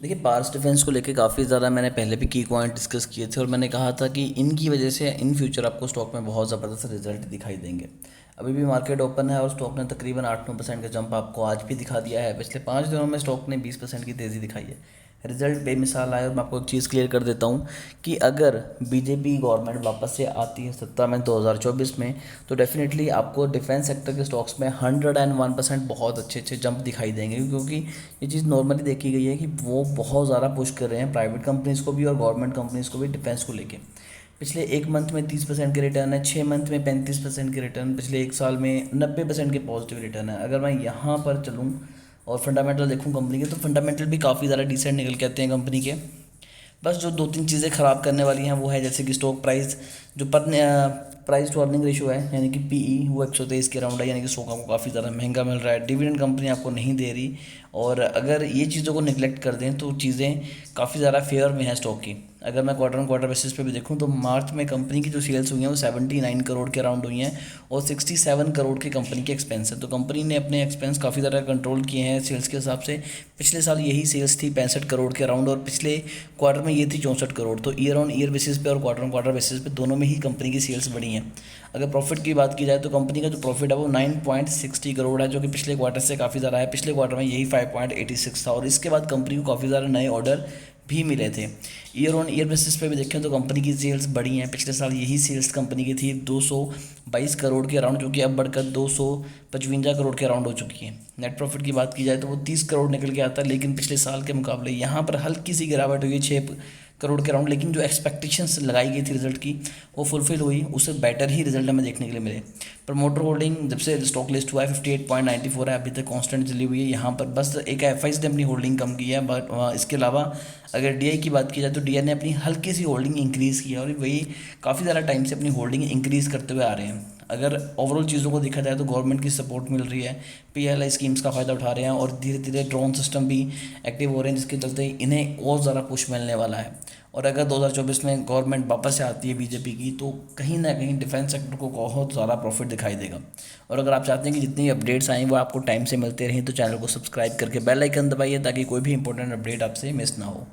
देखिए, parse defence को लेके काफ़ी ज़्यादा मैंने पहले भी की पॉइंट डिस्कस किए थे और मैंने कहा था कि इनकी वजह से इन फ्यूचर आपको स्टॉक में बहुत ज़बरदस्त रिजल्ट दिखाई देंगे। अभी भी मार्केट ओपन है और स्टॉक ने तकरीबन 8-9% का जंप आपको आज भी दिखा दिया है। पिछले 5 दिनों में स्टॉक ने 20% की तेज़ी दिखाई है। रिजल्ट बेमिसाल आए और मैं आपको एक चीज़ क्लियर कर देता हूँ कि अगर बीजेपी गवर्नमेंट वापस से आती है सत्ता में 2024 में, तो डेफिनेटली आपको डिफेंस सेक्टर के स्टॉक्स में 101% बहुत अच्छे अच्छे जंप दिखाई देंगे, क्योंकि ये चीज़ नॉर्मली देखी गई है कि वो बहुत ज़्यादा पुश कर रहे हैं प्राइवेट कंपनीज़ को भी और गवर्नमेंट कंपनीज़ को भी डिफेंस को लेके। पिछले एक मंथ में 30% के रिटर्न है, 6 मंथ में 35% के रिटर्न, पिछले एक साल में 90% के पॉजिटिव रिटर्न है। अगर मैं यहाँ पर चलूँ और फंडामेंटल देखूँ कंपनी के, तो फंडामेंटल भी काफ़ी ज़्यादा डिसेंट निकल के आते हैं कंपनी के। बस जो 2-3 चीज़ें ख़राब करने वाली हैं वो है जैसे कि स्टॉक प्राइस, जो पर प्राइस टू अर्निंग रेशियो है यानी कि पीई, वो 123 के अराउंड है, यानी कि स्टॉक आपको काफ़ी ज़्यादा महंगा मिल रहा है। डिविडेंड कंपनी आपको नहीं दे रही, और अगर ये चीज़ों को निगलेक्ट कर दें तो चीज़ें काफ़ी ज़्यादा फेयर में है स्टॉक की। अगर मैं क्वार्टर ऑन क्वार्टर बेसिस पे भी देखूँ तो मार्च में कंपनी की जो सेल्स हुई हैं वो 79 करोड़ के अराउंड हुई हैं और 67 करोड़ की कंपनी के एक्सपेंस है। तो कंपनी ने अपने एक्सपेंस काफ़ी ज़्यादा कंट्रोल किए हैं सेल्स के हिसाब से। पिछले साल यही सेल्स थी 65 करोड़ के अराउंड, और पिछले क्वार्टर में ये थी 64 करोड़। तो ईयर ऑन ईयर बेसिस पे और क्वार्टर ऑन क्वार्टर बेसिस पे दोनों में ही कंपनी की सेल्स बढ़ी हैं। अगर प्रॉफिट की बात की जाए तो कंपनी का जो प्रॉफिट है वो 9.60 करोड़ है, जो कि पिछले क्वार्टर से काफ़ी ज़्यादा है। पिछले क्वार्टर में यही 5.86 था, और इसके बाद कंपनी को काफ़ी ज़्यादा नए ऑर्डर भी मिले थे। ईयर ऑन ईयर बेसिस पे भी देखें तो कंपनी की सेल्स बढ़ी हैं। पिछले साल यही सेल्स कंपनी की थी 222 करोड़ के अराउंड, जो कि अब बढ़कर 255 करोड़ के अराउंड हो चुकी है। नेट प्रॉफिट की बात की जाए तो वो 30 करोड़ निकल के आता है, लेकिन पिछले साल के मुकाबले यहाँ पर हल्की सी गिरावट हुई है 6 करोड़ के अराउंड। लेकिन जो एक्सपेक्टेशंस लगाई गई थी रिजल्ट की वो फुलफिल हुई, उससे बेटर ही रिजल्ट हमें देखने के लिए मिले। प्रमोटर होल्डिंग जब से स्टॉक लिस्ट हुआ है 58.94 है, अभी तक कांस्टेंट चली हुई है। यहाँ पर बस एक एफआईज ने अपनी होल्डिंग कम की है, बट इसके अलावा अगर डीआई की बात की जाए तो डीआई ने अपनी हल्की सी होल्डिंग इंक्रीज़ की है, और वही काफ़ी ज़्यादा टाइम से अपनी होल्डिंग इंक्रीज़ करते हुए आ रहे हैं। अगर ओवरऑल चीज़ों को देखा जाए तो गवर्नमेंट की सपोर्ट मिल रही है, पीएलआई स्कीम्स का फ़ायदा उठा रहे हैं, और धीरे धीरे ड्रोन सिस्टम भी एक्टिव हो रहे हैं, जिसके चलते इन्हें और ज़्यादा पुश मिलने वाला है। और अगर 2024 में गवर्नमेंट वापस से आती है बीजेपी की, तो कहीं ना कहीं डिफेंस सेक्टर को बहुत ज़्यादा प्रॉफिट दिखाई देगा। और अगर आप चाहते हैं कि जितनी अपडेट्स आएँ वो आपको टाइम से मिलते रहें, तो चैनल को सब्सक्राइब करके बेल आइकन दबाइए ताकि कोई भी इंपॉर्टेंट अपडेट आपसे मिस ना हो।